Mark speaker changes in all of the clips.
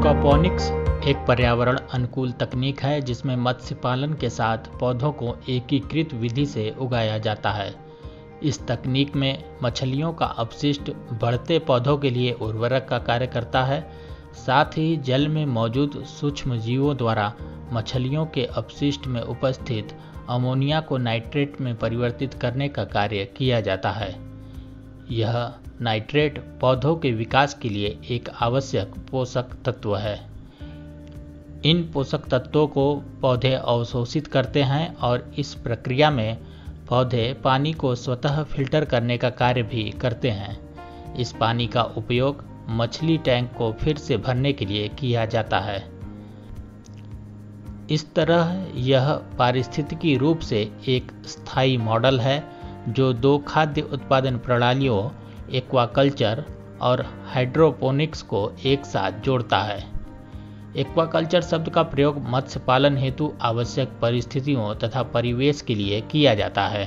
Speaker 1: Aquaponics एक पर्यावरण अनुकूल तकनीक है जिसमें मत्स्य पालन के साथ पौधों को एकीकृत विधि से उगाया जाता है। इस तकनीक में मछलियों का अपशिष्ट बढ़ते पौधों के लिए उर्वरक का कार्य करता है। साथ ही जल में मौजूद सूक्ष्म जीवों द्वारा मछलियों के अपशिष्ट में उपस्थित अमोनिया को नाइट्रेट में परिवर्तित करने का कार्य किया जाता है। यह नाइट्रेट पौधों के विकास के लिए एक आवश्यक पोषक तत्व है। इन पोषक तत्वों को पौधे अवशोषित करते हैं और इस प्रक्रिया में पौधे पानी को स्वतः फिल्टर करने का कार्य भी करते हैं। इस पानी का उपयोग मछली टैंक को फिर से भरने के लिए किया जाता है। इस तरह यह पारिस्थितिकी रूप से एक स्थायी मॉडल है जो दो खाद्य उत्पादन प्रणालियों एक्वाकल्चर और हाइड्रोपोनिक्स को एक साथ जोड़ता है। एक्वाकल्चर शब्द का प्रयोग मत्स्य पालन हेतु आवश्यक परिस्थितियों तथा परिवेश के लिए किया जाता है।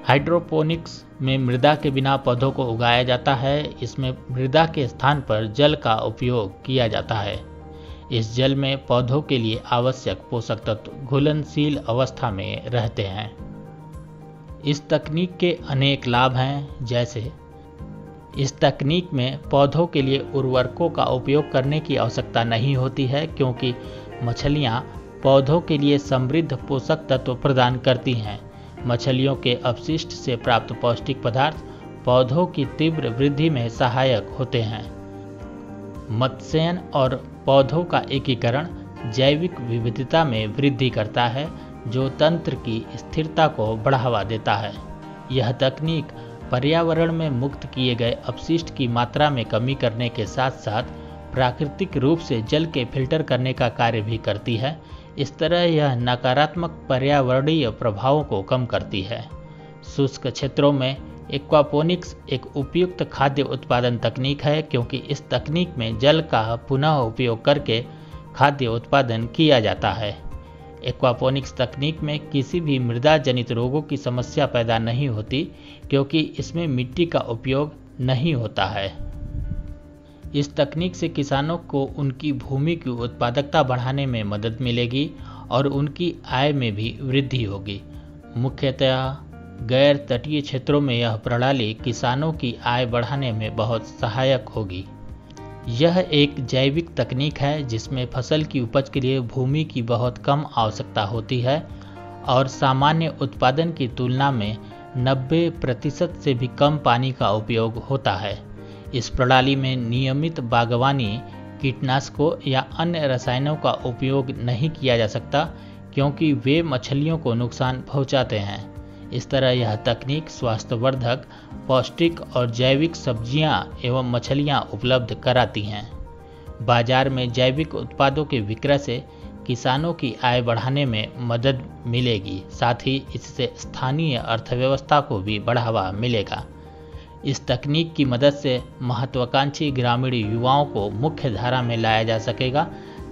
Speaker 1: हाइड्रोपोनिक्स में मृदा के बिना पौधों को उगाया जाता है। इसमें मृदा के स्थान पर जल का उपयोग किया जाता है। इस जल में पौधों के लिए आवश्यक पोषक तत्व घुलनशील अवस्था में रहते हैं। इस तकनीक के अनेक लाभ हैं, जैसे इस तकनीक में पौधों के लिए उर्वरकों का उपयोग करने की आवश्यकता नहीं होती है, क्योंकि मछलियां पौधों के लिए समृद्ध पोषक तत्व प्रदान करती हैं। मछलियों के अपशिष्ट से प्राप्त पौष्टिक पदार्थ पौधों की तीव्र वृद्धि में सहायक होते हैं। मत्स्यन और पौधों का एकीकरण जैविक विविधता में वृद्धि करता है, जो तंत्र की स्थिरता को बढ़ावा देता है। यह तकनीक पर्यावरण में मुक्त किए गए अपशिष्ट की मात्रा में कमी करने के साथ साथ प्राकृतिक रूप से जल के फिल्टर करने का कार्य भी करती है। इस तरह यह नकारात्मक पर्यावरणीय प्रभावों को कम करती है। शुष्क क्षेत्रों में एक्वापोनिक्स एक उपयुक्त खाद्य उत्पादन तकनीक है, क्योंकि इस तकनीक में जल का पुनः उपयोग करके खाद्य उत्पादन किया जाता है। एक्वापोनिक्स तकनीक में किसी भी मृदा जनित रोगों की समस्या पैदा नहीं होती, क्योंकि इसमें मिट्टी का उपयोग नहीं होता है। इस तकनीक से किसानों को उनकी भूमि की उत्पादकता बढ़ाने में मदद मिलेगी और उनकी आय में भी वृद्धि होगी। मुख्यतः गैर तटीय क्षेत्रों में यह प्रणाली किसानों की आय बढ़ाने में बहुत सहायक होगी। यह एक जैविक तकनीक है जिसमें फसल की उपज के लिए भूमि की बहुत कम आवश्यकता होती है और सामान्य उत्पादन की तुलना में 90% से भी कम पानी का उपयोग होता है। इस प्रणाली में नियमित बागवानी, कीटनाशकों या अन्य रसायनों का उपयोग नहीं किया जा सकता, क्योंकि वे मछलियों को नुकसान पहुंचाते हैं। इस तरह यह तकनीक स्वास्थ्यवर्धक, पौष्टिक और जैविक सब्जियां एवं मछलियां उपलब्ध कराती हैं। बाजार में जैविक उत्पादों के विक्रय से किसानों की आय बढ़ाने में मदद मिलेगी, साथ ही इससे स्थानीय अर्थव्यवस्था को भी बढ़ावा मिलेगा। इस तकनीक की मदद से महत्वाकांक्षी ग्रामीण युवाओं को मुख्य धारा में लाया जा सकेगा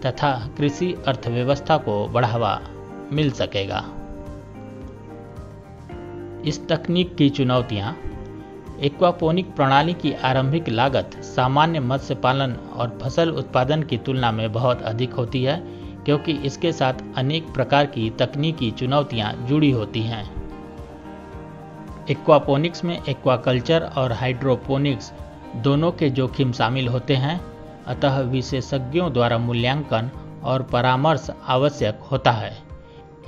Speaker 1: तथा कृषि अर्थव्यवस्था को बढ़ावा मिल सकेगा। इस तकनीक की चुनौतियां: एक्वापोनिक प्रणाली की आरंभिक लागत सामान्य मत्स्य पालन और फसल उत्पादन की तुलना में बहुत अधिक होती है, क्योंकि इसके साथ अनेक प्रकार की तकनीकी चुनौतियां जुड़ी होती हैं। एक्वापोनिक्स में एक्वाकल्चर और हाइड्रोपोनिक्स दोनों के जोखिम शामिल होते हैं, अतः विशेषज्ञों द्वारा मूल्यांकन और परामर्श आवश्यक होता है।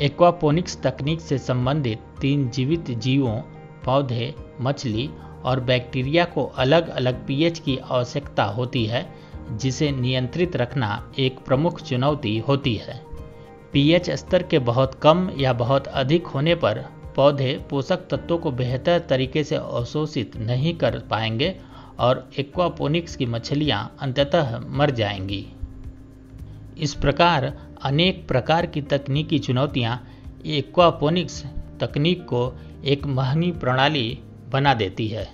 Speaker 1: एक्वापोनिक्स तकनीक से संबंधित 3 जीवित जीवों, पौधे, मछली और बैक्टीरिया को अलग अलग पीएच की आवश्यकता होती है, जिसे नियंत्रित रखना एक प्रमुख चुनौती होती है। पीएच स्तर के बहुत कम या बहुत अधिक होने पर पौधे पोषक तत्वों को बेहतर तरीके से अवशोषित नहीं कर पाएंगे और एक्वापोनिक्स की मछलियां अंततः मर जाएंगी। इस प्रकार अनेक प्रकार की तकनीकी चुनौतियां एक्वापोनिक्स तकनीक को एक महंगी प्रणाली बना देती है।